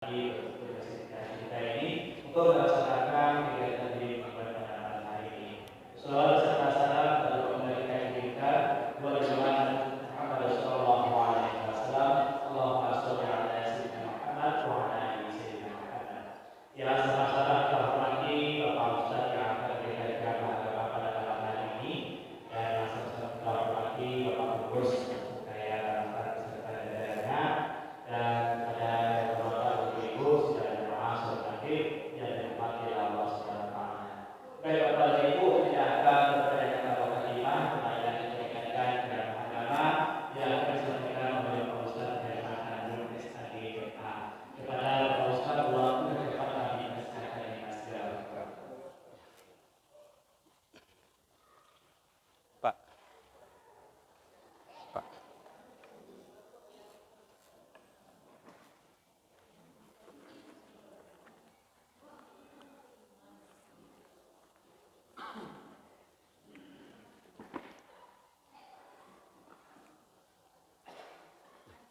di kita ini untuk melaksanakan kegiatan di pada hari ini. Salawat serta salam kepada kita buat jemaah Muhammad sallallahu alaihi wasallam. Allahumma shalli ala sayyidina Muhammad wa ala ali sayyidina Muhammad. Yang sama-sama kita hormati Bapak Ustaz yang akan diberikan pada malam hari ini, dan sama-sama kita hormati Bapak Pengurus saya beserta jajarannya, dan pada Bapak Ibu dan jemaah sekalian yang dirahmati Allah Subhanahu wa taala. Baik Bapak dan Ibu, tidak akan bertanya kepada iman yang diberikan dalam agama yang akan disampaikan oleh Pak Ustaz dari Mahkamah SADPA. Kepada Pak Ustaz, waktu cepat kami persilakan Mas Jawa. Pak. Pak.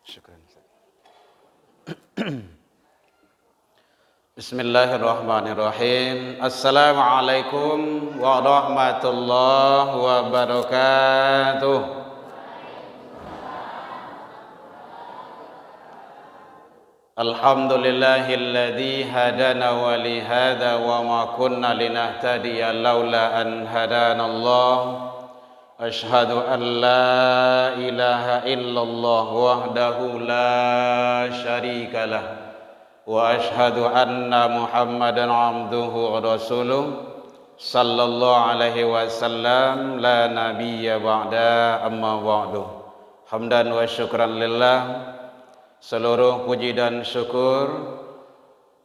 Syukran. Bismillahirrahmanirrahim. Assalamualaikum warahmatullahi wabarakatuh. Alhamdulillahilladzi hadana wa li hadza wa ma kunna linahtadiya laula an hadanallah. Ashhadu an la ilaha illallah wahdahu la syarikalah. Wa ashhadu anna Muhammadan abduhu wa rasuluh sallallahu alaihi wasallam la nabiyya ba'da amma ba'du. Hamdan wa syukran lillah. Seluruh puji dan syukur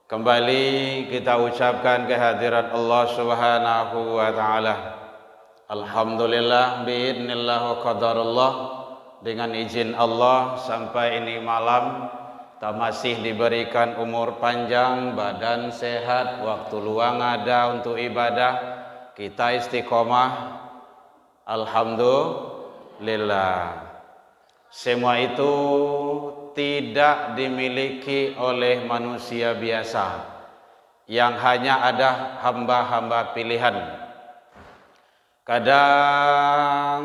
kembali kita ucapkan kehadirat Allah Subhanahu wa taala. Alhamdulillah biidznillah wa qadarullah, dengan izin Allah sampai ini malam kita masih diberikan umur panjang, badan sehat, waktu luang ada untuk ibadah, kita istiqomah. Alhamdulillah. Semua itu tidak dimiliki oleh manusia biasa yang hanya ada hamba-hamba pilihan. Kadang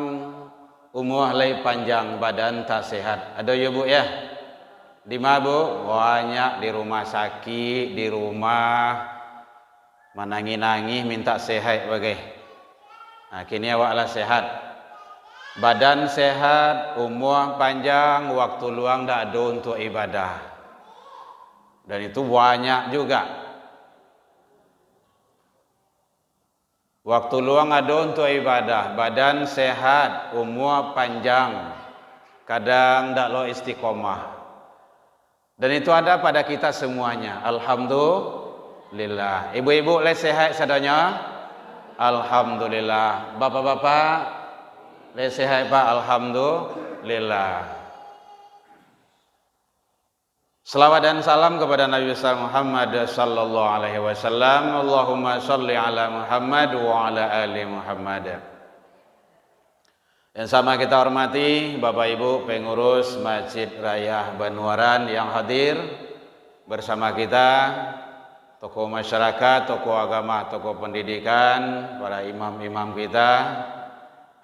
umur lay panjang, badan tak sehat. Ada ya Bu ya? Di mana Bu? Banyak di rumah sakit, di rumah menangis-nangis minta sehat bagai. Nah, kini awaklah sehat. Badan sehat, umur panjang, waktu luang tak ada untuk ibadah. Dan itu banyak juga. Waktu luang ada untuk ibadah, badan sehat, umur panjang, kadang tak lo istiqomah. Dan itu ada pada kita semuanya. Alhamdulillah. Ibu-ibu le sehat sadanya? Alhamdulillah. Bapak-bapak le sehat Pak? Alhamdulillah. Selawat dan salam kepada Nabi besar Muhammad sallallahu alaihi wasallam. Allahumma shalli ala Muhammad wa ala ali Muhammad. Yang sama kita hormati Bapak Ibu pengurus Masjid Raya Banuaran yang hadir bersama kita, tokoh masyarakat, tokoh agama, tokoh pendidikan, para imam-imam kita,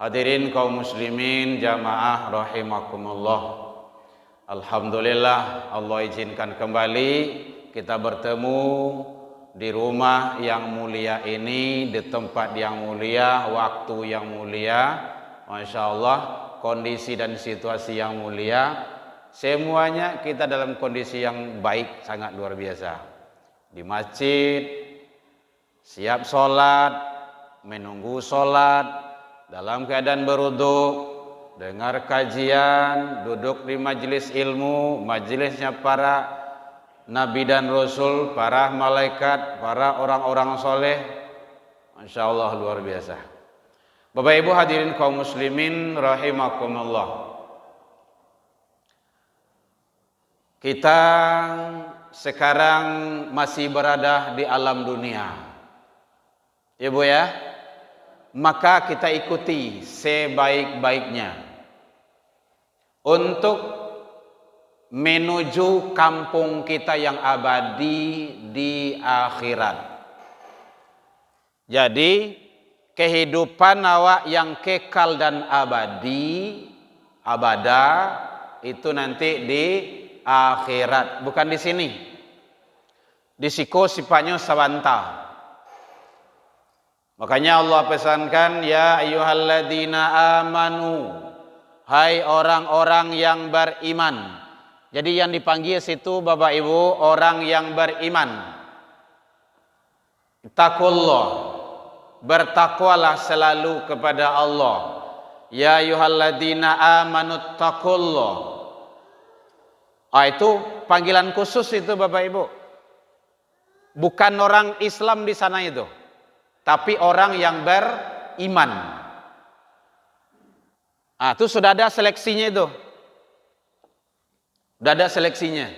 hadirin kaum muslimin jamaah rahimakumullah. Alhamdulillah Allah izinkan kembali kita bertemu di rumah yang mulia ini, di tempat yang mulia, waktu yang mulia. Masya Allah, kondisi dan situasi yang mulia. Semuanya kita dalam kondisi yang baik, sangat luar biasa. Di masjid, siap sholat, menunggu sholat, dalam keadaan berwudu, dengar kajian, duduk di majelis ilmu, majelisnya para nabi dan rasul, para malaikat, para orang-orang soleh. Masya Allah luar biasa. Bapak Ibu hadirin kaum muslimin rahimakumullah. Kita sekarang masih berada di alam dunia. Ya Bu ya? Maka kita ikuti sebaik-baiknya untuk menuju kampung kita yang abadi di akhirat. Jadi kehidupan awak yang kekal dan abadi, abada, itu nanti di akhirat, bukan di sini. Di siku sifatnya sawanta. Makanya Allah pesankan, ya ayyuhalladzina amanu, hai orang-orang yang beriman. Jadi yang dipanggil situ Bapak Ibu orang yang beriman. Taqullah, bertakwalah selalu kepada Allah. Ya ayyuhalladzina amanu taqullah. Itu panggilan khusus itu Bapak Ibu. Bukan orang Islam di sana itu, tapi orang yang beriman. Itu sudah ada seleksinya itu. Sudah ada seleksinya.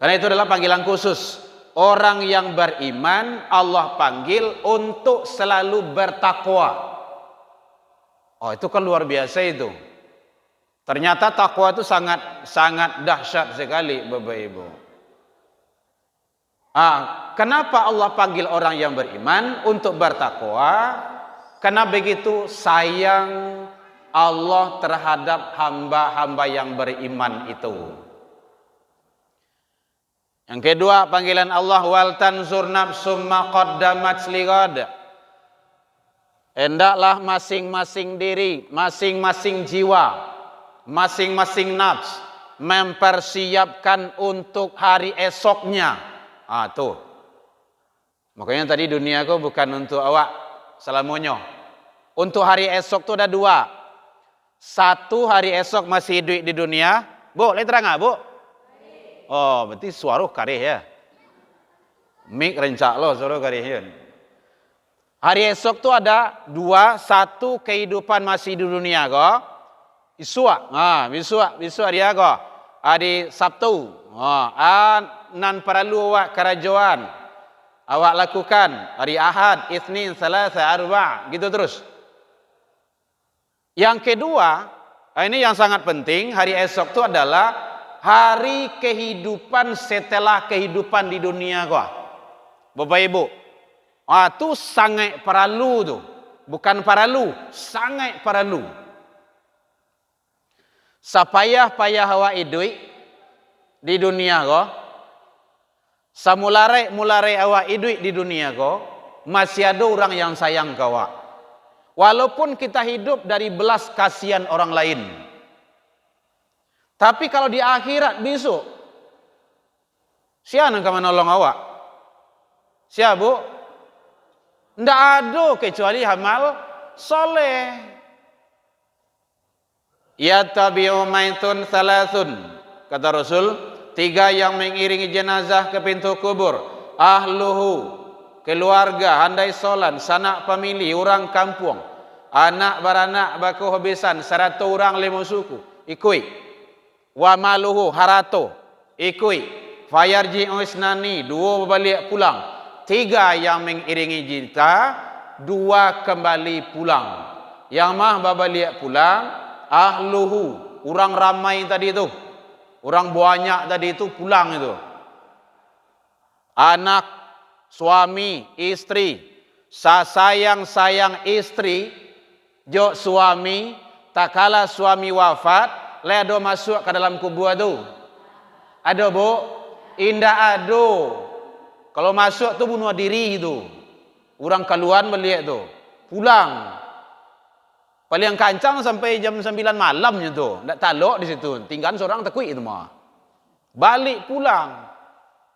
Karena itu adalah panggilan khusus. Orang yang beriman Allah panggil untuk selalu bertakwa. Itu kan luar biasa itu. Ternyata takwa itu sangat dahsyat sekali Bapak Ibu. Kenapa Allah panggil orang yang beriman untuk bertakwa? Karena begitu sayang Allah terhadap hamba-hamba yang beriman itu. Yang kedua panggilan Allah, wal tanzur nafsum ma qaddamat lighad. Hendaklah masing-masing diri, masing-masing jiwa, masing-masing nafs mempersiapkan untuk hari esoknya. Tuh. Makanya tadi dunia ku bukan untuk awak selamanya. Untuk hari esok tuh ada dua. Satu, hari esok masih hidup di dunia. Bu, lihat terang Bu? Berarti suara karih ya. Mik rencak lo suara karih ya. Hari esok tuh ada dua. Satu, kehidupan masih di dunia kok. Isua. Bisua dia kok. Hari Sabtu. Nan perlu awak kerajaan. Awak lakukan. Hari Ahad, Itsnin, Selasa, Arba. Gitu terus. Yang kedua, ini yang sangat penting, hari esok itu adalah hari kehidupan setelah kehidupan di dunia kok. Bapak Ibu, itu sangat perlu tuh. Bukan perlu, sangat perlu. Sapayah-payah awak hidup di dunia kok. Samulare awak hidup di dunia kok, masih ada orang yang sayang ke awak. Walaupun kita hidup dari belas kasihan orang lain. Tapi kalau di akhirat besok, siapa yang akan menolong awak? Siapa Bu? Tidak ada kecuali amal soleh. Ya tabi'u maitun salasun. Kata Rasul, 3 yang mengiringi jenazah ke pintu kubur. Ahluhu, keluarga, handai solan, sanak pemilih, orang kampung. Anak baranak baku habisan 100 orang 5 suku ikui. Wa maluhu harato ikui. Fayarji isnani 2 balik pulang. 3 yang mengiringi kita, 2 kembali pulang. Yang mah balik pulang ahluhu, orang ramai tadi itu. Orang banyak tadi itu pulang itu. Anak, suami, istri. Sayang istri, jo suami, tak kala suami wafat, ledo masuk ke dalam kubur tu. Ada Bu? Indah ada. Kalau masuk tu bunuh diri itu. Orang keluar melihat tu. Pulang. Paling kancang sampai jam 9 malamnya tu. Tak talok di situ. Tinggal seorang tekui itu mah. Balik pulang.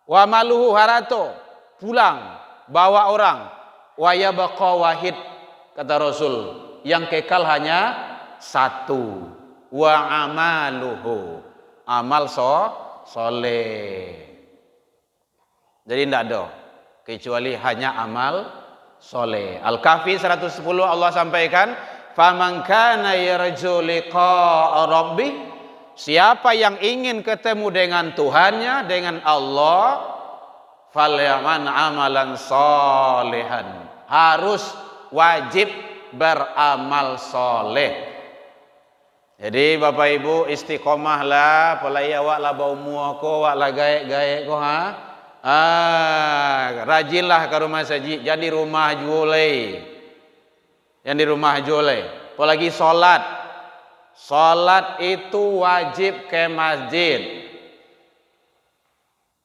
Wa maluhu harato. Pulang. Bawa orang. Wa yabqa wahid. Kata Rasul. Yang kekal hanya 1. Wa amaluhu. Amal soleh. Jadi tidak ada. Kecuali hanya amal soleh. Al-Kahfi 110 Allah sampaikan. Faman kana yarju liqa'a rabbih, siapa yang ingin ketemu dengan Tuhannya, dengan Allah, falyaman amalan salihan, harus wajib beramal soleh. Jadi Bapak Ibu istiqomahlah, polai awak lah bau muah ko, awak lah gaek-gaek ko ha. Rajinlah ke rumah saji, jadi rumah jualai. Yang di rumah jualai. Apalagi solat. Solat itu wajib ke masjid.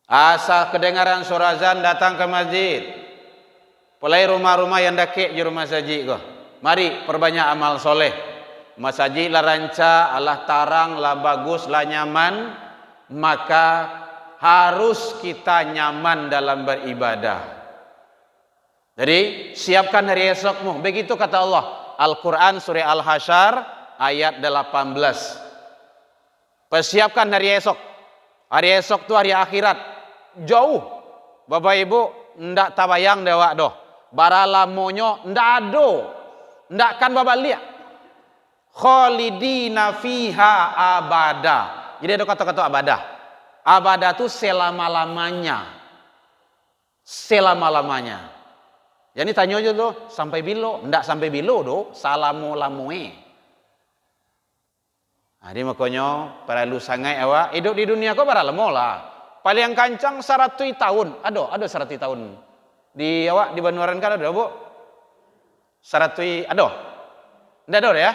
Asal kedengaran suara azan datang ke masjid. Polai rumah-rumah yang dekat di rumah saji ko. Mari perbanyak amal soleh. Masjid lah ranca, Allah tarang, lah bagus, lah nyaman, maka harus kita nyaman dalam beribadah. Jadi siapkan hari esokmu. Begitu kata Allah. Al-Quran surah Al-Hasyr ayat 18. Persiapkan hari esok. Hari esok itu hari akhirat. Jauh. Bapak Ibu, ndak tabayang dewa doh. Baralamonyo ndak ado. Ndak kan bapak lihat. Khalidina fiha abada. Jadi ada kata-kata abada. Abada itu selama-lamanya. Selama-lamanya. Jadi tanya aja tuh, sampai bilo? Ndak sampai bilo do, salamu-lamue. Jadi makanya perlu sangat awak hidup di dunia kau para lemo lah. Paling kancang 100 tahun. Ada 100 tahun. Di awak di Banuaran kan ada bu? 100 ada. Ndak ada ya?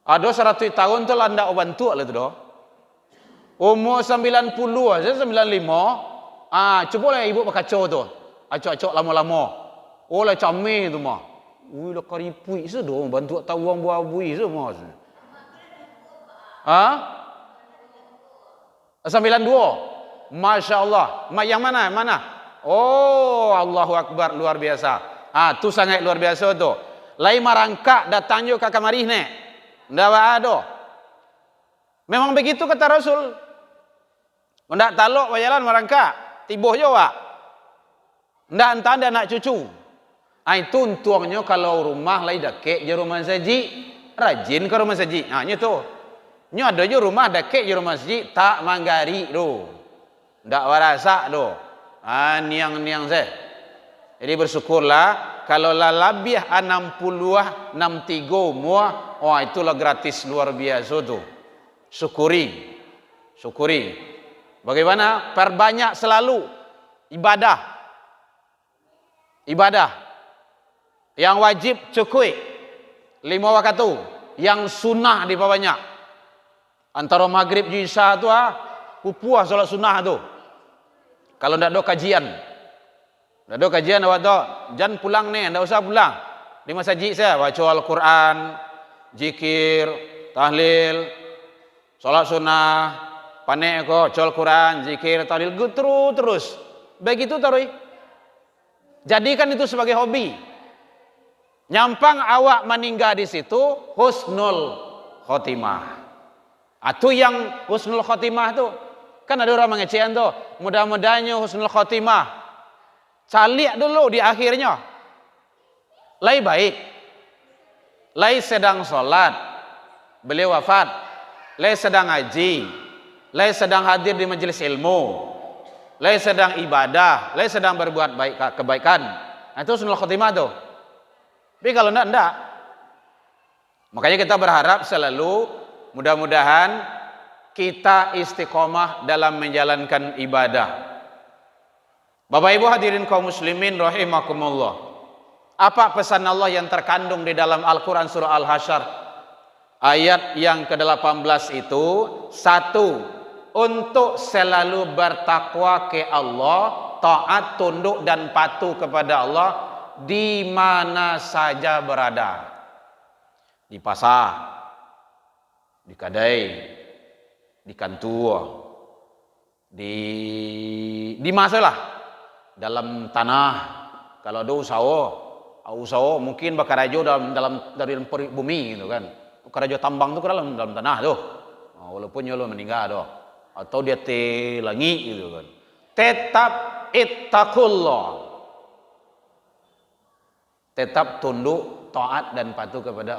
Ada 100 tahun tu landa bantu lah tu doh. Umur 90 aja 95. Coba lah ibu berkacau tu. Acok-acok lama-lama. Oh lah camih tu mah. Ui lah karipui sedo bantu tawang buah bui semua. 92. Masya Allah. Yang mana? Mana? Oh Allahu Akbar, luar biasa. Tu sangat luar biasa tu. Lai marangka datang jo ke kamari ne. Ndak ada. Memang begitu kata Rasul. Ndak talok wajalan marangka, tibuh jo wak. Ndak entah ada anak cucu. Itu untuknya kalau rumah lai dekat je rumah saji, rajin ke rumah saji. Nya tu. Nya ada je rumah dekat je rumah saji, tak manggari do. Ndak warasa do. Niang-niang saya. Jadi bersyukurlah kalau lah lebih 60 63 muah, itulah gratis luar biasa tu. Syukuri. Syukuri. Bagaimana? Perbanyak selalu ibadah. Ibadah. Yang wajib cukup 5 waktu tu. Yang sunnah di banyak. Antara maghrib dan isya tu puas solat sunnah tu. Kalau ndak ada kajian. Ndak ada kajian awak tu, jangan pulang ni, ndak usah pulang. Di masjid saya baca Al-Quran, zikir, tahlil, solat sunnah, panek ko, baca Al-Quran, zikir, tahlil, terus. Begitu tarui. Jadikan itu sebagai hobi. Nyampang awak meninggal di situ husnul khotimah. Itu yang husnul khotimah tu. Kan ada orang mengecehan tu. Mudah-mudahannya husnul khotimah. Calik dulu di akhirnya. Lai baik. Lai sedang solat. Beliau wafat. Lai sedang haji. Lai sedang hadir di majelis ilmu. Lai sedang ibadah, lai sedang berbuat baik kebaikan. Itu husnul khotimah tu. Tapi kalau enggak. Makanya kita berharap selalu mudah-mudahan kita istiqomah dalam menjalankan ibadah. Bapak Ibu hadirin kaum muslimin rahimakumullah. Apa pesan Allah yang terkandung di dalam Al-Quran surah Al-Hasyr ayat yang ke-18 itu? 1. Untuk selalu bertakwa ke Allah, taat, tunduk dan patuh kepada Allah di mana saja berada. Di pasar, di kedai, di kantor, di masalah, dalam tanah. Kalau ada usaha mungkin bakarajo dalam dari bumi gitu kan. Bakarajo tambang itu dalam tanah tuh. Walaupun nyolo meninggal tuh. Atau dia telangi gitu kan. Tetap ittaqullah. Tetap tunduk, taat dan patuh kepada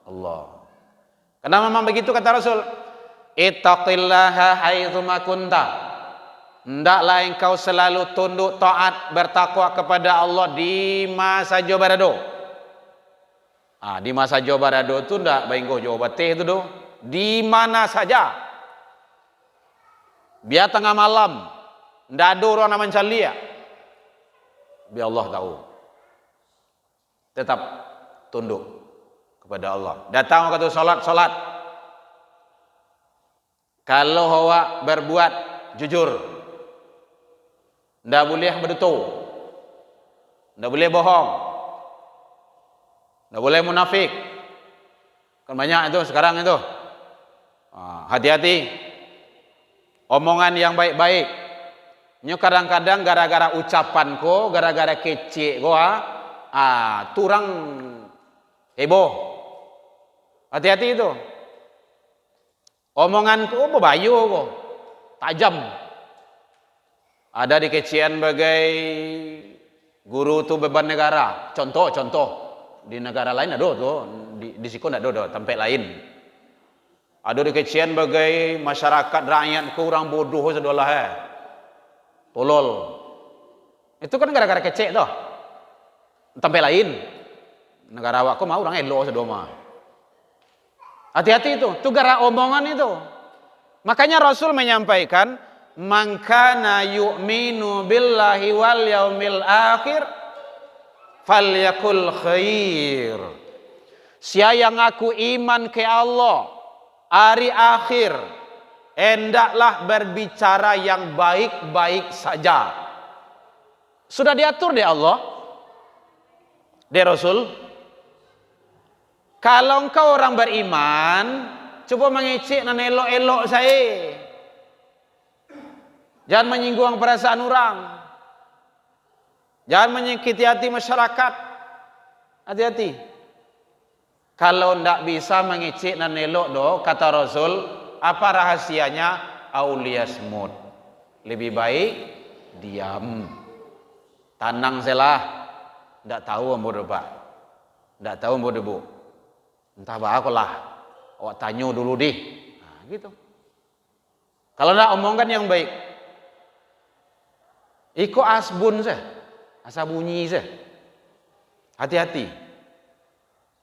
Allah. Karena memang begitu kata Rasul. Ittaqillaha haitsu ma kunta. Hendaklah engkau selalu tunduk, taat, bertakwa kepada Allah di mana saja berada. Di masa Jawa Barat itu ndak bainggo Jawa Barat itu do. Di mana saja. Biar tengah malam ndak ada orang namanya calia. Biar Allah tahu. Tetap tunduk kepada Allah. Datang waktu salat. Kalau awak berbuat jujur, ndak boleh berdusta. Ndak boleh bohong. Ndak boleh munafik. Kan banyak itu sekarang itu. Hati-hati. Omongan yang baik-baik. Nyo kadang-kadang gara-gara ucapan ko, gara-gara kecek ko turang heboh. Hati-hati itu. Omongan ko bebayu ko. Tajam. Ada di kecian bagai guru tu beban negara. Contoh di negara lain ada tu, di siku ada tempat lain. Ada di kecian bagai masyarakat rakyat kurang bodoh sedolah tolol. Itu kan gara-gara kecek tu. Tempat lain. Negara awak mau orang elok sedoma. Hati-hati itu, gara omongan itu. Makanya Rasul menyampaikan, "Man kana yu'minu billahi wal yaumil akhir falyakul khair." Siapa yang aku iman ke Allah, hari akhir, hendaklah berbicara yang baik-baik saja. Sudah diatur deh Allah, deh Rasul. Kalau engkau orang beriman, coba mengecek dan elok-elok saya. Jangan menyinggung perasaan orang. Jangan menyakiti hati masyarakat. Hati-hati. Kalau tidak bisa mengecek dan elok kata Rasul, apa rahasianya? Aulia smooth. Lebih baik diam. Tanang selah. Tidak tahu ambo debat. Tidak tahu ambo debu. Entah apa lah. Awak tanya dulu deh. Gitu. Kalau tidak omongkan yang baik. Iko asbun sah. Asa bunyi sah. Hati-hati.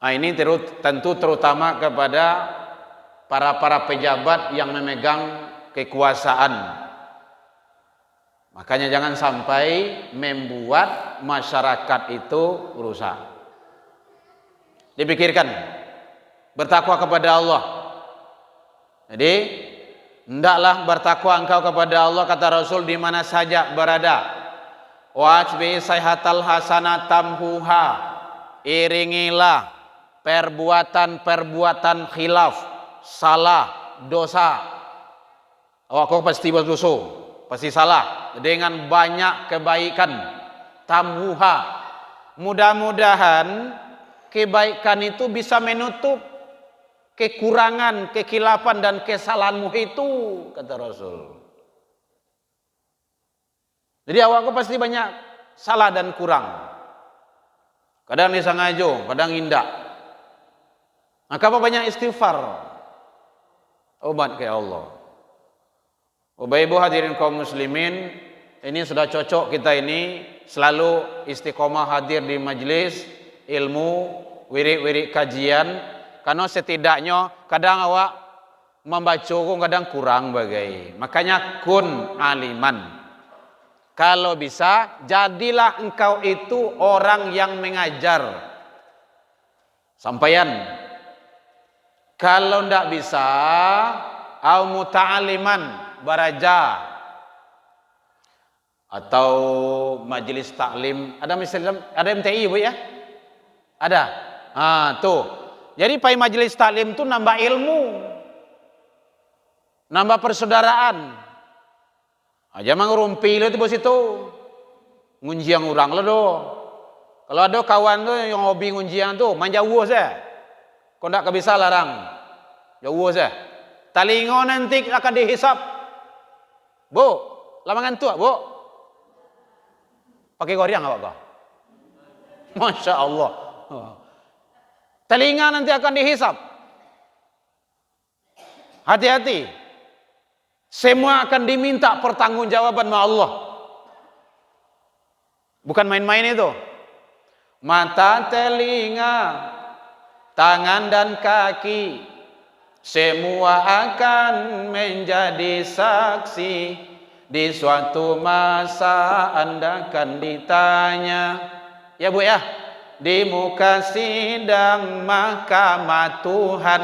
Ini tentu terutama kepada para pejabat yang memegang kekuasaan. Makanya jangan sampai membuat masyarakat itu rusak. Dipikirkan. Bertakwa kepada Allah. Jadi, hendaklah bertakwa engkau kepada Allah, kata Rasul, di mana saja berada. Wajbi sayhatal hasanatamhuha. Iringilah perbuatan-perbuatan khilaf, salah, dosa. Kau pasti berdosa, pasti salah. Dengan banyak kebaikan. Tamhuha. Mudah-mudahan kebaikan itu bisa menutup kekurangan, kekilapan dan kesalahanmu itu, kata Rasul. Jadi awakku pasti banyak salah dan kurang. Kadang disengaja, kadang indah. Maka apa banyak istighfar. Obat ke Allah. Ibu hadirin kaum muslimin, ini sudah cocok kita ini selalu istiqomah hadir di majlis ilmu, wirid-wirid kajian. Karena setidaknya kadang awak membaca kadang kurang bagai. Makanya kun aliman. Kalau bisa, jadilah engkau itu orang yang mengajar. Sampaian. Kalau tidak bisa, au muta'aliman, baraja. Atau majelis taklim. Ada misalnya, ada MTI Bu ya? Ada. Tuh. Jadi pai majelis taklim itu nambah ilmu, nambah persaudaraan. Aja mang rumpi lo itu bos itu, ngunjiang orang lo do. Kalau ada kawan tuh yang hobi ngunjiang tuh, manjauh saya. Kau ndak bisa larang, jauh saya. Talingo nanti akan dihisap. Bu, lamangan tua bu. Pakai goriang apa kau? Masya Allah. Telinga nanti akan dihisap. Hati-hati. Semua akan diminta pertanggungjawaban sama Allah. Bukan main-main itu. Mata, telinga, tangan dan kaki, semua akan menjadi saksi. Di suatu masa Anda akan ditanya, ya Bu ya, di muka sidang mahkamah Tuhan,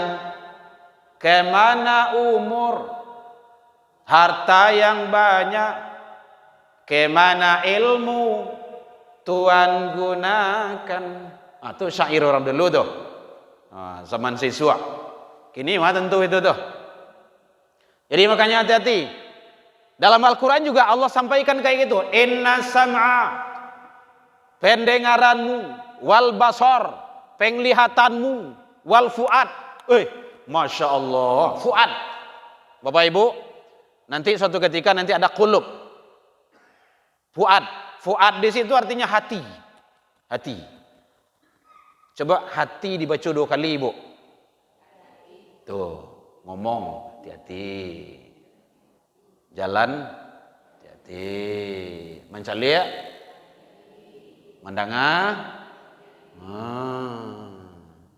kemana umur, harta yang banyak, kemana ilmu Tuhan gunakan. Itu syair orang dulu tuh, zaman siswa. Kini mah tentu itu tuh. Jadi makanya hati-hati. Dalam Al-Quran juga Allah sampaikan kayak gitu. Inna sam'a, pendengaranmu, wal basar, penglihatanmu, wal fuad. Masya Allah, fuad. Bapak Ibu, nanti suatu ketika nanti ada qulub. Fuad. Fuad di situ artinya hati. Hati. Coba hati dibaca 2 kali, Ibu. Tuh, ngomong hati-hati. Jalan hati-hati. Mencalik, mendengar.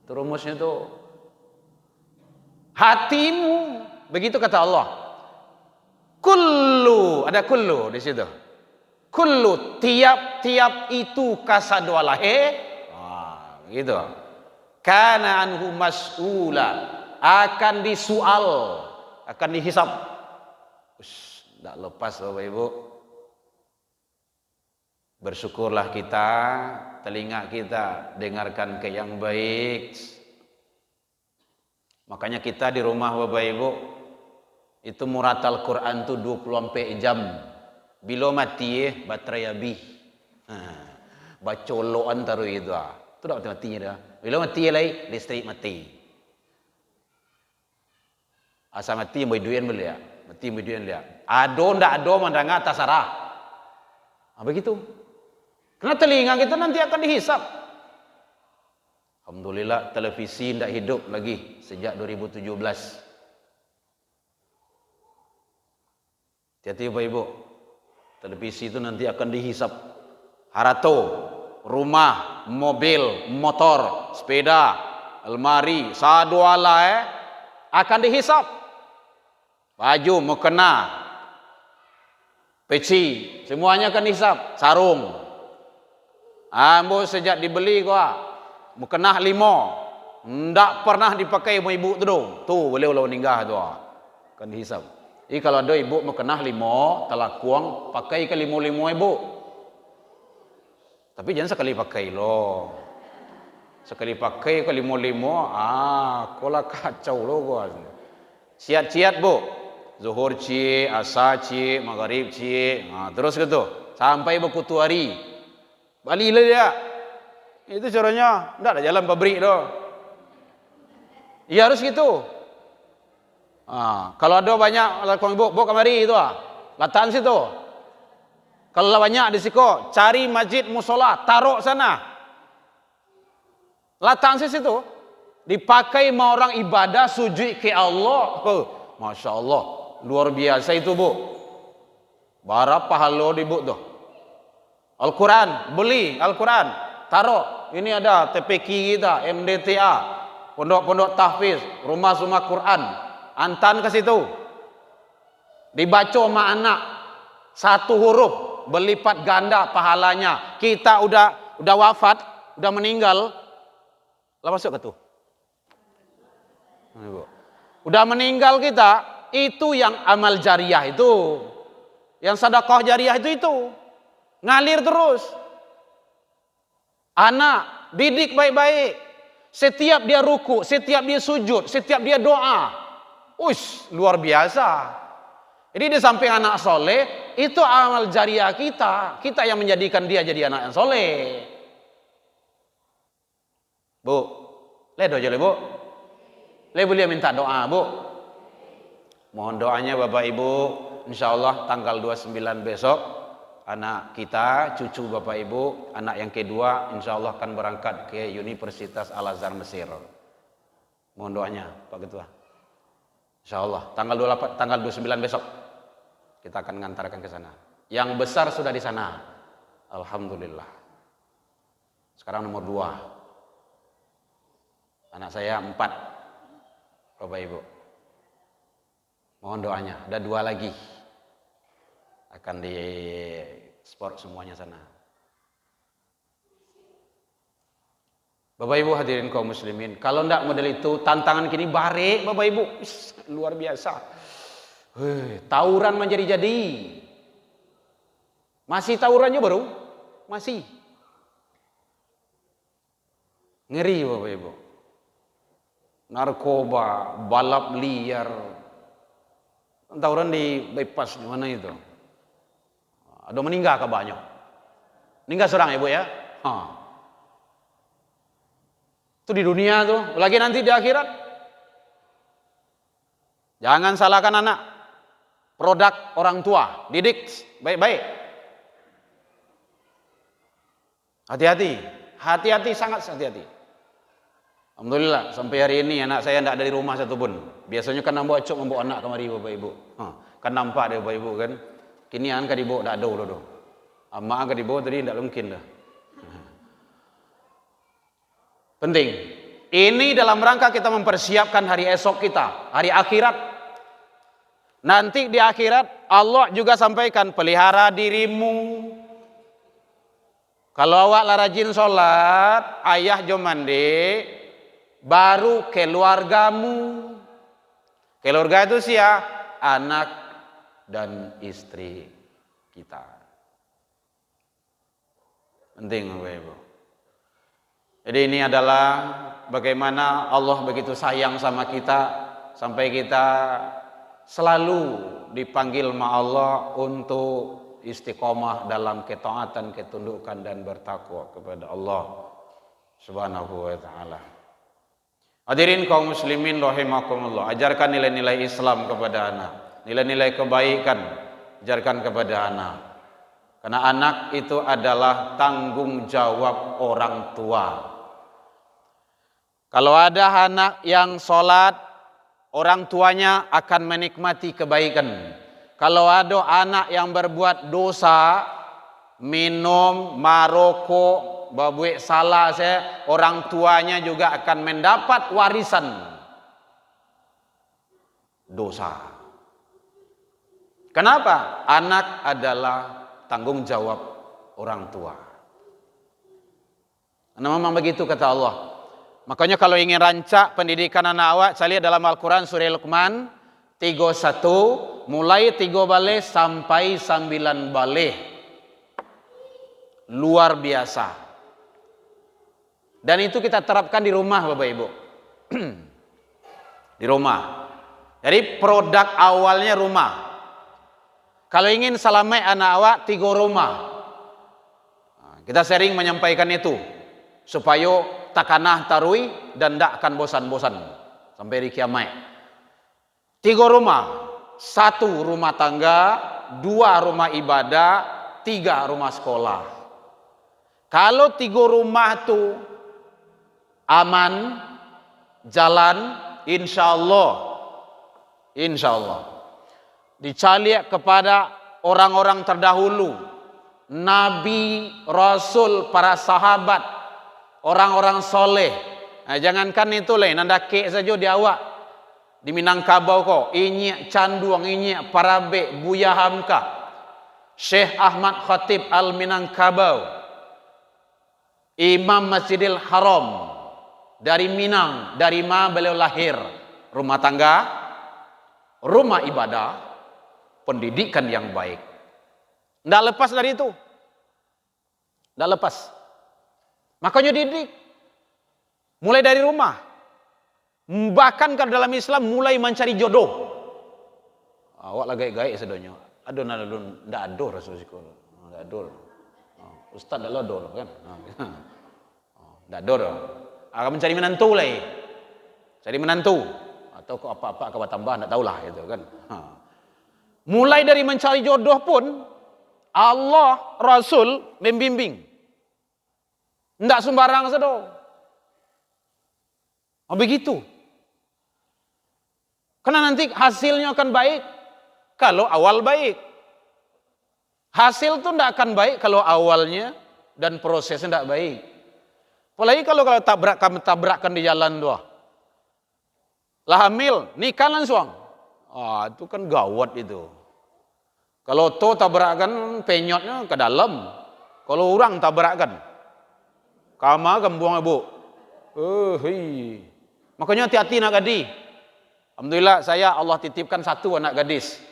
Itu rumusnya tuh. Hatimu, begitu kata Allah. Kullu, ada kullu di situ. Kullu, tiap-tiap itu kasadwalahe. Gitu. Kana anhu mas'ula, akan disual, akan dihisab. Tidak lepas Bapak Ibu. Bersyukurlah kita, telinga kita dengarkan ke yang baik. Makanya kita di rumah Bapak Ibu itu muratal Quran tuh 24 jam. Bila mati baterai habis. Bacoloan taruh itu. Itu dah mati dah. Bila mati lagi listrik mati. Asa mati mau duit belia. Mati mau duit belia. Ado ndak ado mendengar tasarah. Begitu. Karena telinga kita nanti akan dihisap. Alhamdulillah televisi tidak hidup lagi sejak 2017. Hati-hati Bapak Ibu. Televisi itu nanti akan dihisap. Harato, rumah, mobil, motor, sepeda, almari, saduala akan dihisap. Baju, mukena, peci, semuanya akan dihisap. Sarung. Ambo sejak dibeli gua mukena 5. Ndak pernah dipakai sama ibu tu dong. Tu boleh ulah meninggal tu. Akan dihisap. Jadi kalau ada ibu mukena 5, talakuang pakai ke 5 ibu. Tapi jangan sekali pakai loh. Sekali pakai ke 5, kola kacau loh gua. Siat-siat Bu. Zuhur cie, asar cie, maghrib cie. Terus gitu. Sampai berkutu hari. Balik lah dia. Itu caranya. Enggak ada jalan pabrik doh. Ya harus gitu. Kalau ada banyak lakukan ibu kamari itu latan situ. Kalau banyak di situ, cari masjid musola, taruh sana. Latan situ. Dipakai sama orang ibadah sujud ke Allah. Masya Allah. Luar biasa itu Bu. Berapa pahala di Bu tuh. Al-Quran, beli Al-Quran, taruh. Ini ada TPQ kita, MDTA, pondok-pondok tahfiz, rumah-rumah Quran. Antan ke situ. Dibaca sama anak. 1 huruf berlipat ganda pahalanya. Kita udah wafat, udah meninggal. Lah masuk ke tuh. Udah meninggal kita, itu yang amal jariah itu. Yang sedekah jariah itu. Ngalir terus. Anak didik baik-baik. Setiap dia ruku, setiap dia sujud, setiap dia doa. Luar biasa. Jadi di samping anak soleh, itu amal jariah kita. Kita yang menjadikan dia jadi anak yang soleh. Bu, ledo aja Bu. Le boleh minta doa Bu. Mohon doanya Bapak Ibu. InsyaAllah tanggal 29 besok. Anak kita, cucu Bapak Ibu, anak yang kedua InsyaAllah akan berangkat ke Universitas Al-Azhar Mesir. Mohon doanya Pak Ketua. InsyaAllah tanggal 29 besok kita akan mengantarkan ke sana. Yang besar sudah di sana. Alhamdulillah. Sekarang nomor 2. Anak saya 4, Bapak Ibu. Mohon doanya. Ada 2 lagi. Akan di sport semuanya sana. Bapak Ibu hadirin kaum muslimin, kalau ndak model itu tantangan kini barik Bapak Ibu, luar biasa. Tawuran menjadi-jadi. Masih tawurannya baru? Masih. Ngeri Bapak Ibu. Narkoba, balap liar. Tawuran di bypass di mana itu? Ada meninggal ke banyak. Meninggal seorang Ibu ya? Itu di dunia tuh, lagi nanti di akhirat. Jangan salahkan anak. Produk orang tua, didik baik-baik. Hati-hati, hati-hati, sangat hati-hati. Alhamdulillah, sampai hari ini anak saya tidak dari rumah satupun. Biasanya kan nampak cuk membawa anak kemari Bapak Ibu. Kan nampak deh Bapak Ibu kan. Kini kan dibawa tidak ada loh. Amma kan dibawa tadi tidak mungkin lah. Penting. Ini dalam rangka kita mempersiapkan hari esok kita, hari akhirat. Nanti di akhirat Allah juga sampaikan, pelihara dirimu. Kalau awak rajin sholat, ayah jom mandi, baru keluargamu. Keluarga itu siapa? Anak dan istri kita. Penting Bapak Ibu. Jadi ini adalah bagaimana Allah begitu sayang sama kita sampai kita selalu dipanggil sama Allah untuk istiqomah dalam ketaatan, ketundukan dan bertakwa kepada Allah Subhanahu wa taala. Hadirin kaum muslimin rahimakumullah, ajarkan nilai-nilai Islam kepada anak, nilai-nilai kebaikan ajarkan kepada anak. Karena anak itu adalah tanggung jawab orang tua. Kalau ada anak yang sholat, orang tuanya akan menikmati kebaikan. Kalau ada anak yang berbuat dosa, minum, marokok, berbuat salah, orang tuanya juga akan mendapat warisan dosa. Kenapa? Anak adalah tanggung jawab orang tua. Karena memang begitu kata Allah. Makanya kalau ingin rancak pendidikan anak awak, saya lihat dalam Al-Quran surah Luqman 31, mulai 3 balik sampai 9 balik. Luar biasa. Dan itu kita terapkan di rumah Bapak Ibu. Di rumah. Jadi produk awalnya rumah. Kalau ingin salamai anak awak 3 rumah. Kita sering menyampaikan itu. Supaya takanah tarui dan tidak akan bosan-bosan sampai di kiamat. 3 rumah, 1 rumah tangga, 2 rumah ibadah, 3 rumah sekolah. Kalau 3 rumah itu aman, jalan, insya Allah dicaliak kepada orang-orang terdahulu, Nabi, Rasul, para sahabat, orang-orang soleh. Jangankan itu lain, nanda kek saja di awak. Di Minangkabau kok, Inyi Canduang, Inyi Parabe, Buya Hamka, Syekh Ahmad Khatib Al-Minangkabau, Imam Masjidil Haram, dari Minang, dari mana beliau lahir. Rumah tangga, rumah ibadah, pendidikan yang baik. Tidak lepas dari itu. Tidak lepas. Makanya didik. Mulai dari rumah. Bahkan kalau dalam Islam mulai mencari jodoh. Awak lah gaik-gaik sedonyo. Aduh, tidak ada Rasul sekolah. Tidak ada. Ustaz tidak ada kan. Tidak ada. Akan mencari menantu lah. Cari menantu. Atau apa-apa akan tambah, tidak tahulah gitu kan. Mulai dari mencari jodoh pun Allah, Rasul membimbing. Tidak sembarang sedo. Begitu. Karena nanti hasilnya akan baik kalau awal baik. Hasil itu tidak akan baik kalau awalnya dan prosesnya tidak baik. Apalagi kalau tabrakkan di jalan tuh. Lah hamil, nikah langsung. Itu kan gawat itu. Kalau tabrakan penyotnya ke dalam. Kalau orang tabrakan, kama gembuang ibu. Makanya hati-hati nak gadis. Alhamdulillah saya Allah titipkan 1 anak gadis.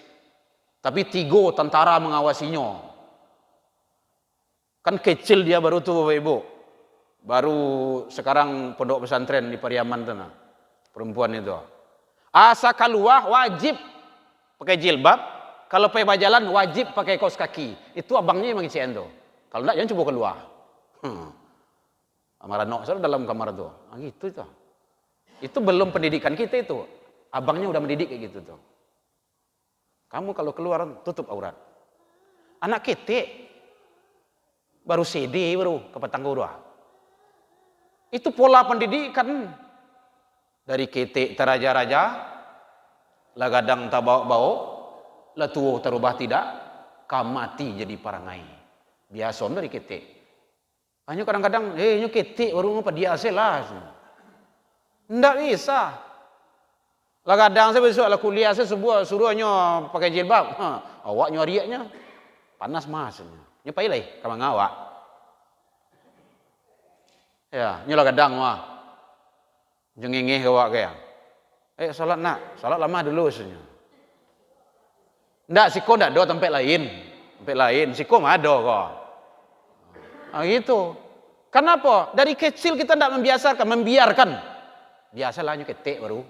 Tapi 3 tentara mengawasinya. Kan kecil dia baru tuh Bapak Ibu. Baru sekarang pondok pesantren di Pariaman sana. Perempuan itu. Asa keluar wajib pakai jilbab. Kalau pakai bajalan wajib pakai kaos kaki. Itu abangnya yang mengisi itu. Kalau enggak jangan coba keluar. Amaran saya dalam kamar tuh. Gitu itu. Itu belum pendidikan kita itu. Abangnya udah mendidik kayak gitu tuh. Kamu kalau keluar tutup aurat. Anak kita baru CD baru ke petang gurua. Itu pola pendidikan dari ketik teraja-raja, lah gadang tak bau-bau, lah tuo terubah tidak, kamati jadi parangai. Biasa dari ketik. Hanya kadang-kadang, nyu ketik baru apa dia lah. Ndak bisa. Lah kadang saya besok lah kuliah saya suruhnya pakai jilbab. Awak nyariaknya panas masnya. Nyepai lagi kamang awak. Ya, nyolah kadang mah. Jengengeh awak kayak. Salat nak, salat lama dulu sebenarnya. Ndak siko ndak ada tempat lain, siko mah ada kok. Gitu. Kenapa? Dari kecil kita ndak membiarkan. Biasalah nyu ketek baru.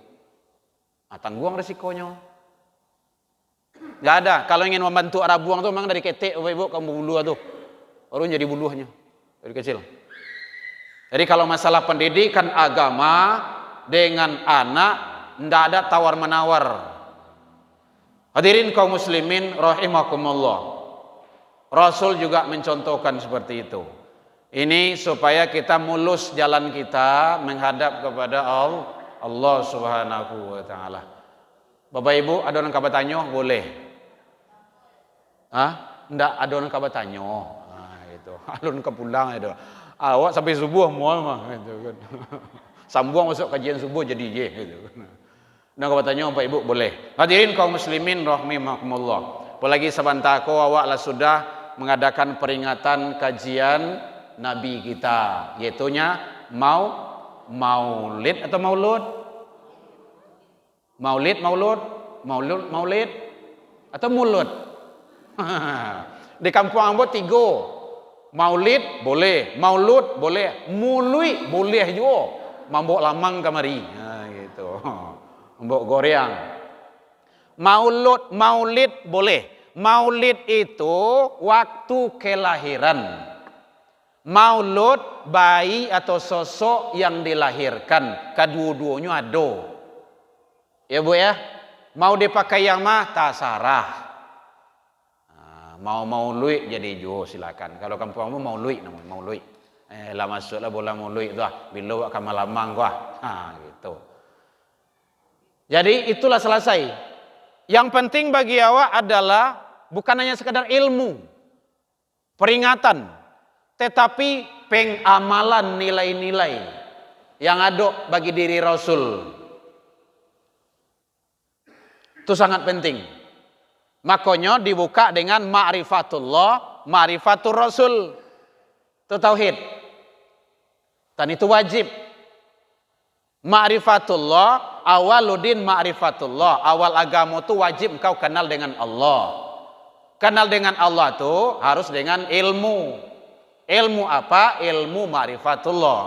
Tanggung resikonya. Nggak ada. Kalau ingin membantu arah buang tuh memang dari ketek, ibu kamu bulu tuh. Baru jadi buluhnya dari kecil. Jadi kalau masalah pendidikan agama dengan anak, ndak ada tawar menawar. Hadirin kaum muslimin rahimakumullah. Rasul juga mencontohkan seperti itu. Ini supaya kita mulus jalan kita menghadap kepada Allah Subhanahu wa taala. Bapak Ibu, ada orang kabatanyo boleh. Ndak ada orang kabatanyo. Itu. Alun ke pulang itu. Awak sampai subuh mual mah gitu kan. Sambung masuk kajian subuh jadi gitu kan. Nah kabatanyo Bapak Ibu boleh. Hadirin kaum muslimin rahimakumullah. Apalagi sebentar awak lah sudah mengadakan peringatan kajian Nabi kita, yaitunya Maulid atau Maulud? Maulid atau Mulud? Di kampung ambo 3. Maulid boleh, Maulud boleh,Ului boleh juga. Mambok lamang kamari. Gitu. Mambok goreang. Maulid boleh. Maulid itu waktu kelahiran. Maulud bayi atau sosok yang dilahirkan. Kedua-duanya ada. Ya Bu ya. Mau dipakai yang mah tasarah. Mau maulid jadi jo silakan. Kalau kampungmu maulid namanya maulid. Lah masuklah bola maulid tu ah. Bila akan malamang gua. Gitu. Jadi itulah selesai. Yang penting bagi awak adalah bukan hanya sekadar ilmu, peringatan, tetapi pengamalan nilai-nilai yang ada bagi diri Rasul. Itu sangat penting. Makanya dibuka dengan ma'rifatullah, ma'rifatul Rasul. Itu tauhid. Dan itu wajib. Ma'rifatullah, awaludin ma'rifatullah. Awal agama itu wajib engkau kenal dengan Allah. Kenal dengan Allah itu harus dengan ilmu. Ilmu apa? Ilmu ma'rifatullah.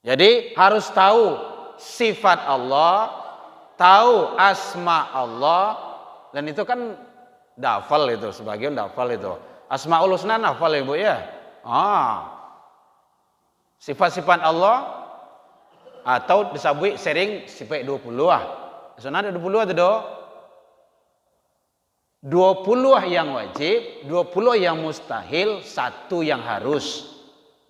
Jadi harus tahu sifat Allah, tahu asma Allah, dan itu kan dafal itu, sebagian dafal itu. Asmaul husna dafal ya Bu ya. Sifat-sifat Allah atau disebut sering sifat 20 ah. Sebenarnya ada 20 ada 20 yang wajib, 20 yang mustahil, 1 yang harus.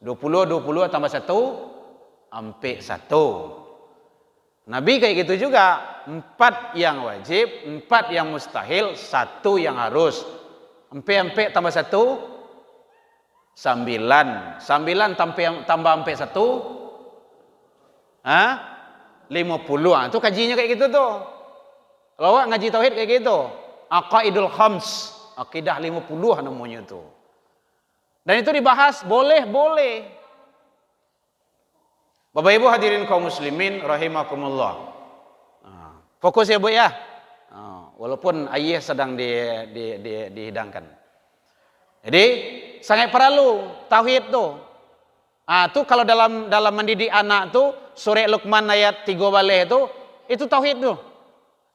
20 tambah 1 sampai 1. Nabi kayak gitu juga, 4 yang wajib, 4 yang mustahil, 1 yang harus. Empe tambah 1, 9 tambah sampai 1 50. Itu kajinya kayak gitu tuh. Kalau awak ngaji tauhid kayak gitu. Aqaidul khams, akidah 50 namanya tuh. Dan itu dibahas boleh. Bapak Ibu hadirin kaum muslimin rahimakumullah. Fokus ya Bu ya. Walaupun ayah sedang dihidangkan. Jadi sangat perlu tauhid tuh. Tuh kalau dalam mendidik anak tuh surah Luqman ayat 3 balik itu tauhid tuh.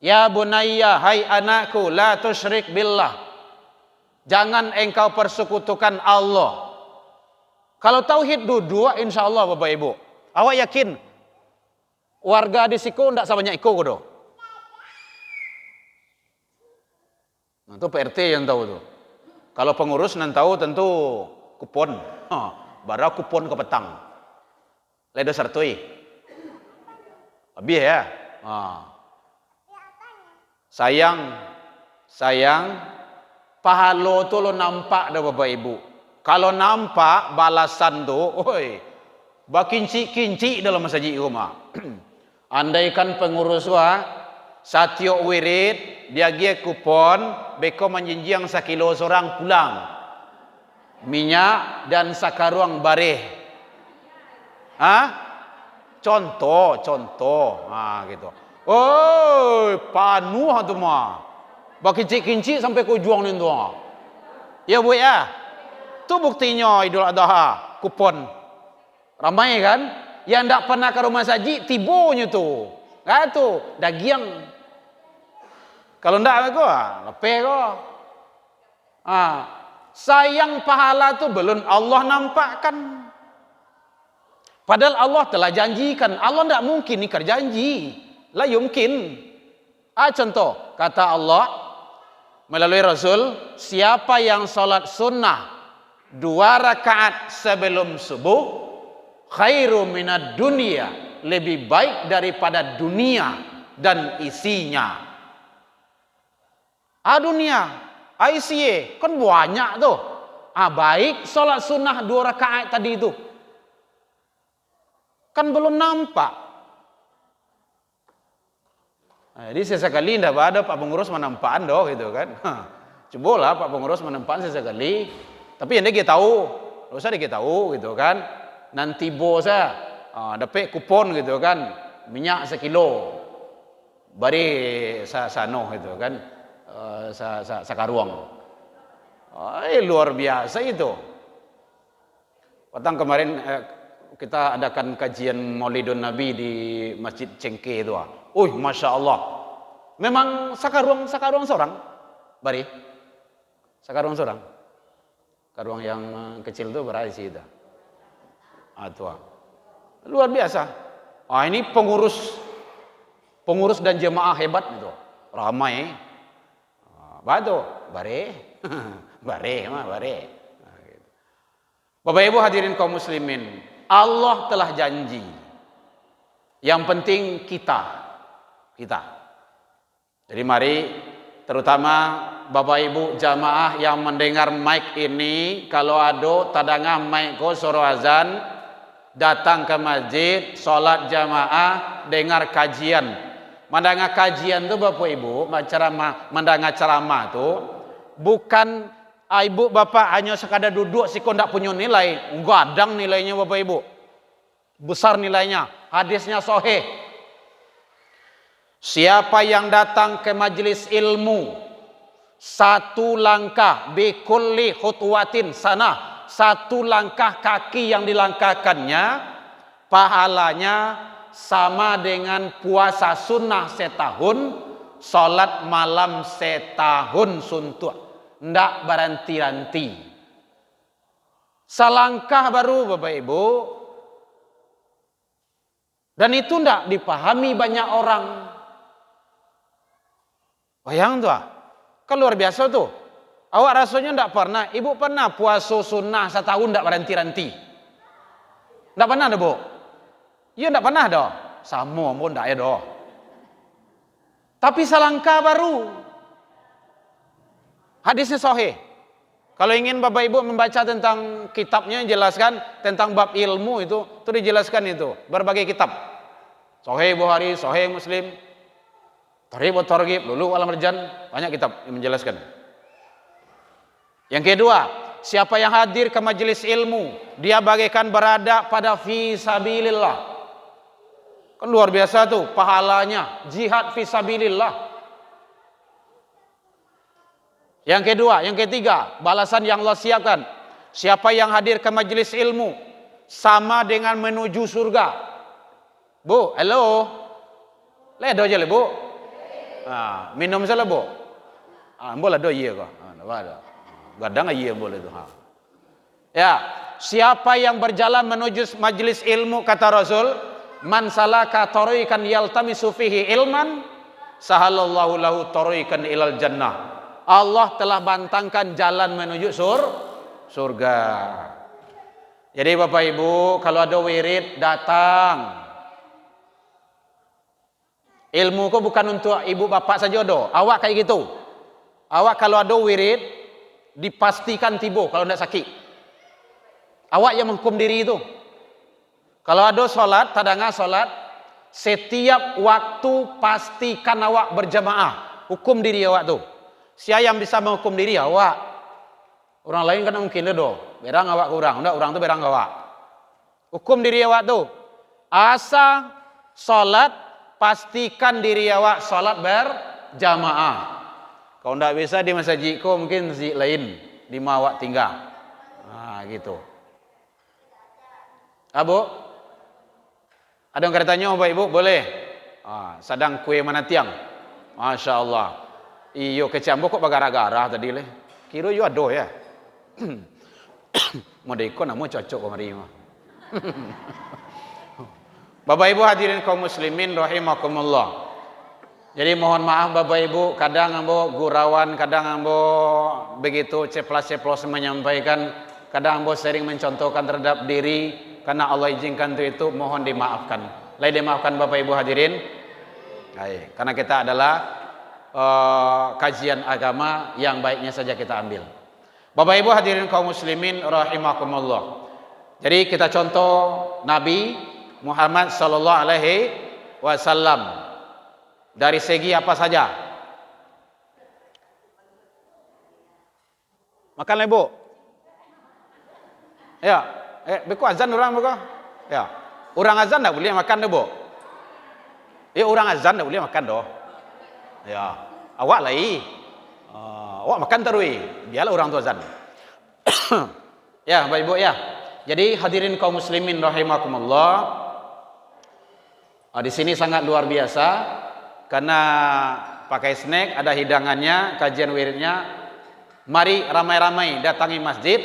Ya bunayya, hai anakku, la tusyrik billah. Jangan engkau persekutukan Allah. Kalau tauhid dua insyaallah Bapak Ibu. Awak yakin warga di siku ndak sebanyak iko kodo? Nah, itu PRT yang tahu tuh. Kalau pengurus nan tahu tentu kupon. Bara kupon ke petang. Ledo sartui. Lebih ya. Sayang pahalo tuh lo nampak dah Bapak Ibu. Kalau nampak balasan tuh, bakinci-kinci dalam masjid rumah. Andaikan pengurus satyo wirid, dia gie kupon, beko menjinjang 1 kilo seorang pulang. Minyak dan sakaruang bareh. Contoh. Gitu. Panuh tuh mah. Bakinci-kinci sampai ke ujung nih tuh. Ya Bu ya. Itu buktinya Idul Adha, kupon. Ramai kan? Yang ndak pernah ke rumah saji, tibonya tuh. Enggak tuh, dagiang. Kalau ndak aku, lepeh kok. Sayang pahala tuh belum Allah nampakkan. Padahal Allah telah janjikan. Allah ndak mungkin ingkar janji. La yumkin. Contoh, kata Allah melalui Rasul, siapa yang sholat sunnah 2 rakaat sebelum subuh, khairu minad dunia, lebih baik daripada dunia dan isinya. Dunia, isinya kan banyak tuh. Baik sholat sunnah 2 rakaat tadi itu. Kan belum nampak. Jadi sesekali tidak ada Pak Pengurus menampaan doh gitu kan. Cobalah Pak Pengurus menampaan sesekali. Tapi yang dia tahu, nggak usah dia tahu gitu kan. Nanti bos dapat kupon gitu kan, minyak 1 kilo, bari sano gitu kan, sakaruang. Luar biasa itu. Petang kemarin kita adakan kajian Maulidun Nabi di Masjid Cengke itu. Masya Allah. Memang sakaruang seorang, bari. Sakaruang seorang. Karuang yang kecil itu berisi itu. Luar biasa. Ini pengurus dan jemaah hebat itu. Ramai. Batu, bare. Bare. Gitu. Bapak Ibu hadirin kaum muslimin, Allah telah janji. Yang penting kita. Jadi mari terutama Bapak Ibu jamaah yang mendengar mic ini, kalau ada tadangah mic ko suruh azan, datang ke masjid, sholat jamaah, dengar kajian. Mendengar kajian tuh Bapak Ibu, mendengar ceramah tuh bukan ibu bapak hanya sekadar duduk sih kok ndak punya nilai, gadang nilainya Bapak Ibu. Besar nilainya, hadisnya sahih. Siapa yang datang ke majelis ilmu 1 langkah bikulli khutwatin sana, 1 langkah kaki yang dilangkahkannya pahalanya sama dengan puasa sunnah setahun, sholat malam setahun suntuk, ndak beranti-ranti. Selangkah baru Bapak Ibu. Dan itu ndak dipahami banyak orang. Bayang tuh, kan luar biasa tuh. Awak rasanya ndak pernah, ibu pernah puasa sunnah setahun ndak beranti-ranti? Ndak pernah dah Bu? Iya ndak pernah dah. Sama pun ndak ya dah. Tapi selangkah baru. Hadisnya sahih. Kalau ingin Bapak Ibu membaca tentang kitabnya yang jelaskan tentang bab ilmu itu dijelaskan itu berbagai kitab. Sahih Bukhari, Sahih Muslim, Targhib wa Targhib, Lulu wal Marjan, banyak kitab yang menjelaskan. Yang kedua, siapa yang hadir ke majelis ilmu, dia bagaikan berada pada fisabilillah. Kan luar biasa tuh pahalanya, jihad fisabilillah. Yang kedua, yang ketiga, balasan yang Allah siapkan. Siapa yang hadir ke majelis ilmu sama dengan menuju surga. Bu, halo. Ledo aja le, Bu. Minum salah, Bu. Boleh do iya kok. Gadang iya boleh tuh. Ya, siapa yang berjalan menuju majelis ilmu kata Rasul, man salaka tariqan yaltamisu fihi ilman, sahalallahu lahu tariqan ilal jannah. Allah telah bantangkan jalan menuju surga. Jadi Bapak Ibu, kalau ada wirid datang. Ilmu kok bukan untuk ibu bapak saja do. Awak kayak gitu. Awak kalau ada wirid dipastikan tibo kalau tidak sakit. Awak yang menghukum diri itu. Kalau ada solat, tadanga solat, setiap waktu pastikan awak berjamaah. Hukum diri awak tuh. Siapa yang bisa menghukum diri awak? Orang lain kan mungkin do. Berang awak ke orang, enggak orang tuh berang awak. Hukum diri awak tuh. Asa salat pastikan diri awak salat berjamaah. Kalau enggak bisa di masjid ko mungkin masjid lain di mana awak tinggal. Nah, gitu. Abu? Ada yang katanya Bapak Ibu boleh? Sedang kue mana tiang? Masya Allah. Iyo kecambo kok bagara-gara tadi le. Kira yo ado ya. Modeko namo cocok kemari mah. Bapak Ibu hadirin kaum muslimin rahimakumullah. Jadi mohon maaf Bapak Ibu, kadang ambo gurauan, kadang ambo begitu ceplas-ceplos menyampaikan, kadang ambo sering mencontohkan terhadap diri karena Allah izinkan itu mohon dimaafkan. Lain dimaafkan Bapak Ibu hadirin. Baik, karena kita adalah kajian agama yang baiknya saja kita ambil. Bapak Ibu hadirin kaum muslimin rahimakumullah. Jadi kita contoh Nabi Muhammad sallallahu alaihi wasallam dari segi apa saja? Makan Ibu. Ya, beku azan orang beku. Ya. Orang azan enggak boleh makan Bu. Orang azan enggak boleh makan doh. Ya, awak lai. Awak makan terus. Biarlah orang tua azan. Ya, Bapak Ibu ya. Jadi hadirin kaum muslimin rahimakumullah. Di sini sangat luar biasa karena pakai snack, ada hidangannya, kajian wiridnya. Mari ramai-ramai datangi masjid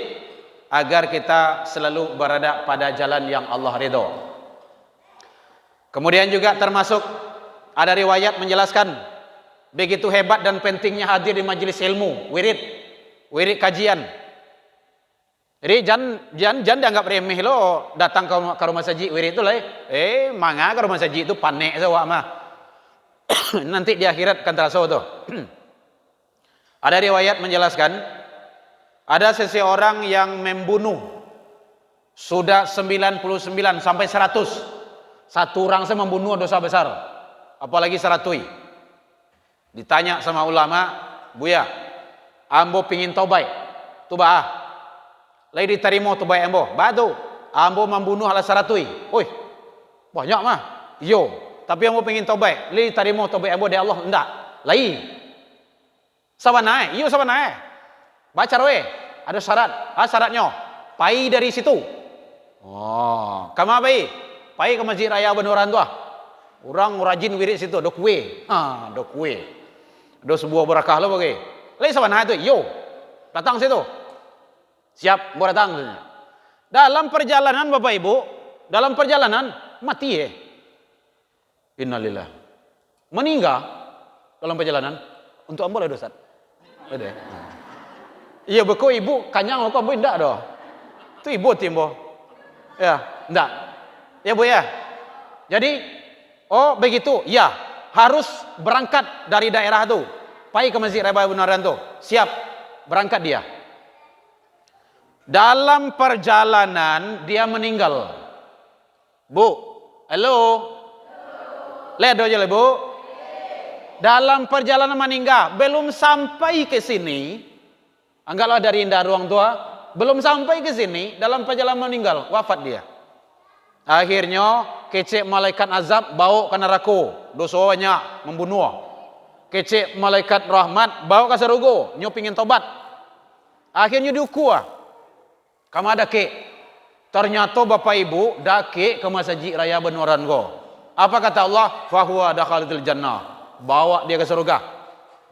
agar kita selalu berada pada jalan yang Allah ridho. Kemudian juga termasuk ada riwayat menjelaskan begitu hebat dan pentingnya hadir di majelis ilmu, wirid kajian. Jadi jangan dianggap remeh lo datang ke rumah saji wirid itu lah. Manga ke rumah saji itu panek sawak mah. Nanti di akhirat akan terasa tuh. Ada riwayat menjelaskan ada seseorang yang membunuh sudah 99 sampai 100. Satu orang saya membunuh dosa besar. Apalagi 100. Ditanya sama ulama, Buya, ambo pingin tobat, lagi diterima tobat ambo, batu, ambo membunuh ala 100. Oi, banyak mah, yo, tapi ambo pingin tobat, lagi diterima tobat ambo dari Allah, enggak, lagi, sabanai, iyo sabanai, baca roe, ada syarat, syaratnya, pai dari situ, kama pai ke masjid raya Benuran tuh, orang rajin wirid situ, do kue, do sebuah berkah lo bagi. Lain sama nah itu, yo, datang situ. Siap, mau datang. Dalam perjalanan Bapak Ibu, dalam perjalanan mati ya. Innalillah. Meninggal dalam perjalanan untuk ambo lah dosa. Ada. Iya beko ibu kanyang kok ambo ndak doh. Itu ibu timbo. Ya, ndak. Ya Bu ya. Jadi begitu, ya. Harus berangkat dari daerah itu. Pai ke Masjid Raya Benaran tuh. Siap berangkat dia. Dalam perjalanan dia meninggal. Bu, halo. Lihat aja Bu. Dalam perjalanan meninggal, belum sampai ke sini. Anggaplah dari indah ruang tua, belum sampai ke sini, dalam perjalanan meninggal, wafat dia. Akhirnya kecek malaikat azab bawa ke neraka, dosanya membunuh. Kecek malaikat rahmat bawa ke surga, nyo pingin tobat. Akhirnya diukur. Kamu ada ke? Ternyata bapak ibu dake ke masjid raya Benuran go. Apa kata Allah? Fahuwa dakhalatil jannah. Bawa dia ke surga.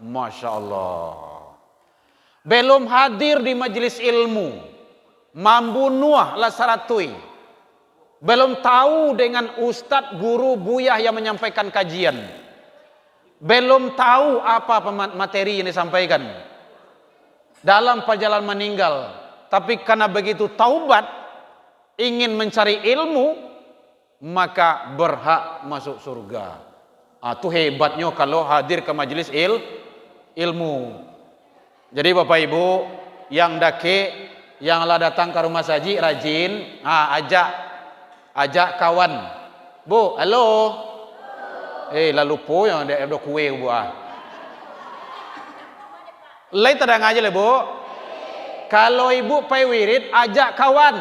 Masya Allah. Belum hadir di majelis ilmu, membunuh lah saratui. Belum tahu dengan ustadz, guru, buyah yang menyampaikan kajian. Belum tahu apa materi yang disampaikan. Dalam perjalanan meninggal, tapi karena begitu taubat, ingin mencari ilmu, maka berhak masuk surga. Itu hebatnya kalau hadir ke majelis ilmu. Jadi Bapak Ibu yang dake, yang lah datang ke rumah saji rajin, ajak kawan. Bu, halo. Lalu po yang ada kue Bu Lai tadang aja lah Bu. Kalau ibu pai wirid, ajak kawan.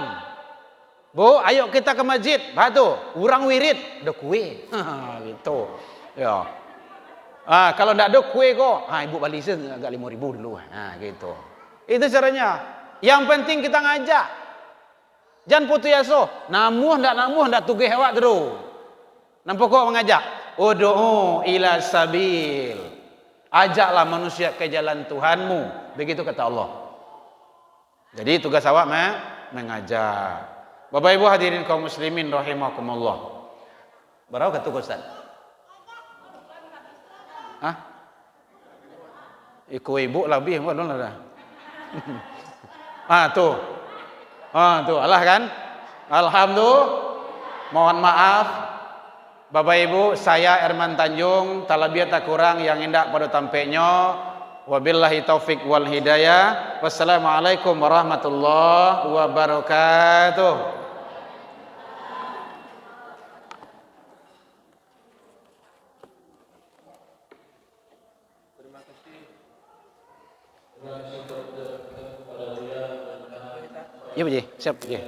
Bu, ayo kita ke masjid. Batu, urang wirid, ada kue. Gitu. Ya. Kalau ndak ada kue kok, ibu balik agak 5.000 dulu. Gitu. Itu caranya. Yang penting kita ngajak. Jangan putus asa. Namuh ndak tugih awak terus. Nampak kok mengajak. Ud'u ila sabil. Ajaklah manusia ke jalan Tuhanmu. Begitu kata Allah. Jadi tugas awak mengajak. Bapak Ibu hadirin kaum muslimin rahimakumullah. Berapa kata Ustaz? Iku ibu lebih belum lah. Tuh. Tuh, Allah kan? Alhamdulillah. Mohon maaf Bapak Ibu, saya Erman Tanjung, talabiyah tak kurang yang indah pada tampaknya. Wabillahi taufik wal hidayah. Wassalamualaikum warahmatullahi wabarakatuh. Iya, Bu Ji. Siap, Bu Ji.